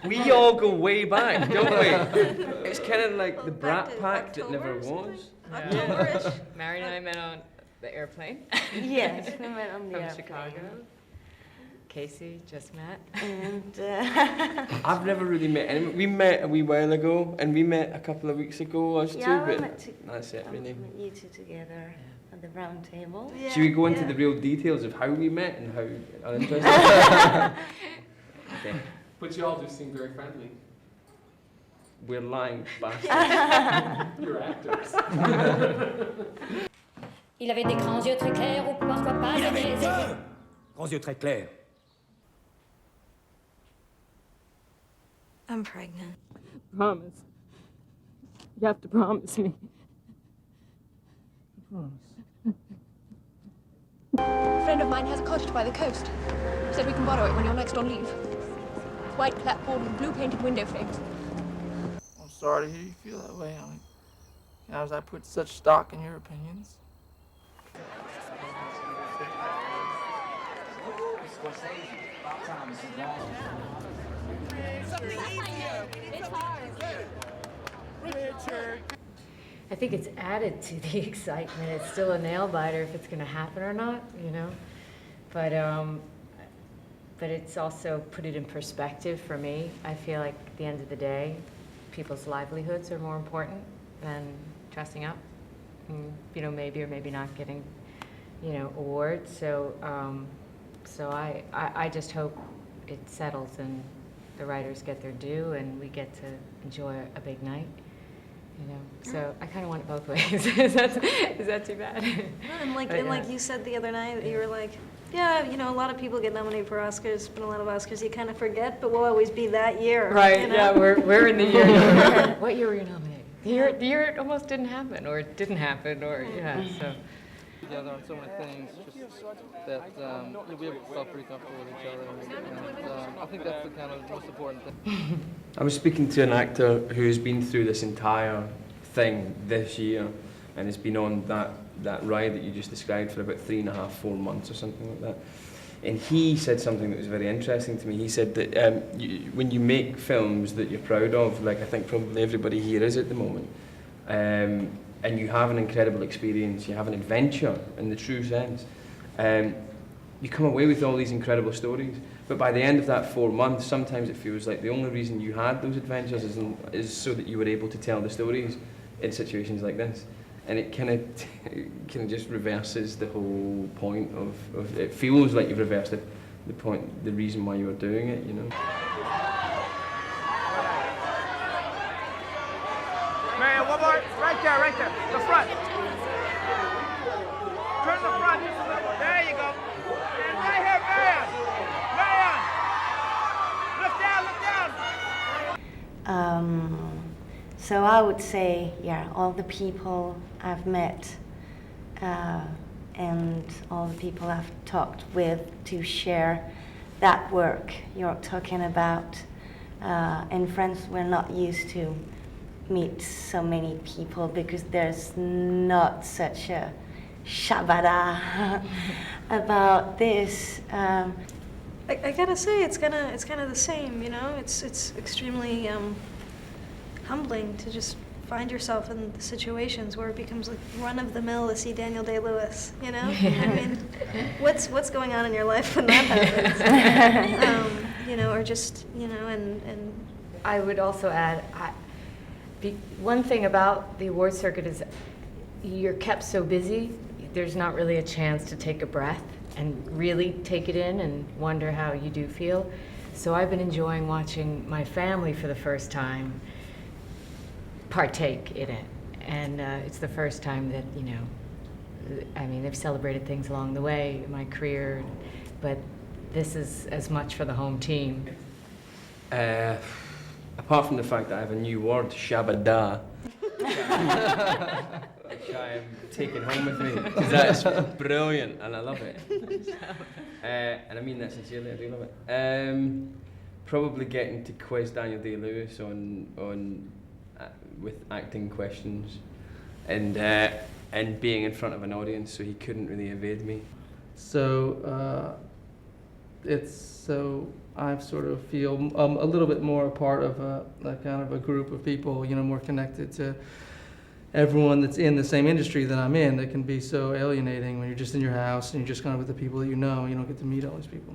We all go way back, don't we? It's kind of like the Brat Pack that never was. October-ish. Marion and I met on the airplane. Yes, we met on the From airplane. Chicago. Casey just met. And I've never really met anyone. We met a wee while ago, and we met a couple of weeks ago, us yeah, two, we but met that's it, really. you two together at the round table. Yeah, Should we go into yeah. the real details of how we met and how uninteresting? Okay. But you all do seem very friendly. We're lying bastards. You're actors. Il avait des grands yeux très clairs ou parfois pas. Il avait deux grands yeux très clairs. I'm pregnant. Promise. You have to promise me. A friend of mine has a cottage by the coast. Said we can borrow it when you're next on leave. White clapboard with blue painted window frames. I'm sorry to hear you feel that way. I mean, sometimes I put such stock in your opinions. I think it's added to the excitement. It's still a nail biter if it's going to happen or not, you know. But it's also put it in perspective for me. I feel like at the end of the day, people's livelihoods are more important than dressing up. And, you know, maybe or maybe not getting, you know, awards. So, I just hope it settles and the writers get their due and we get to enjoy a big night. You know, so I kind of want it both ways. Is that too bad? And like, But, and yeah. like you said the other night, you were like, yeah, you know, a lot of people get nominated for Oscars, but a lot of Oscars you kind of forget, but we'll always be that year. Right, you know? yeah, we're in the year. What year were you nominated? The year it almost didn't happen, or it didn't happen, or, yeah, so. Together on so many things, just that we felt pretty comfortable with each other, and I think that's the kind of most important thing. I was speaking to an actor who has been through this entire thing this year and has been on that ride that you just described for about 3.5, 4 months or something like that. And he said something that was very interesting to me. He said that when you make films that you're proud of, like I think probably everybody here is at the moment, and you have an incredible experience, you have an adventure in the true sense, you come away with all these incredible stories. But by the end of that 4 months, sometimes it feels like the only reason you had those adventures is so that you were able to tell the stories in situations like this. And it kind of just reverses the whole point of it feels like you've reversed the point, the reason why you were doing it, you know. Marion, one more. Right there. The front. Turn the front just a little. There you go. And right here, Marion. Marion. Look down. So I would say, yeah, all the people I've met and all the people I've talked with to share that work you're talking about. In France, we're not used to meet so many people because there's not such a shabada about this. I gotta say, it's kind of the same, you know. It's extremely humbling to just find yourself in the situations where it becomes like run of the mill to see Daniel Day-Lewis, you know. I mean, what's going on in your life when that happens? You know, or just, you know, and I would also add, one thing about the award circuit is you're kept so busy, there's not really a chance to take a breath and really take it in and wonder how you do feel. So I've been enjoying watching my family for the first time partake in it. And it's the first time that, you know, I mean, they've celebrated things along the way in my career, but this is as much for the home team. Apart from the fact that I have a new word, shabada, which I am taking home with me, because that's brilliant and I love it. And I mean that sincerely, I do love it. Probably getting to quiz Daniel Day-Lewis on with acting questions and being in front of an audience, so he couldn't really evade me. So, it's so I sort of feel a little bit more a part of a kind of a group of people, you know, more connected to everyone that's in the same industry that I'm in. That can be so alienating when you're just in your house and you're just kind of with the people that you know. You don't get to meet all these people.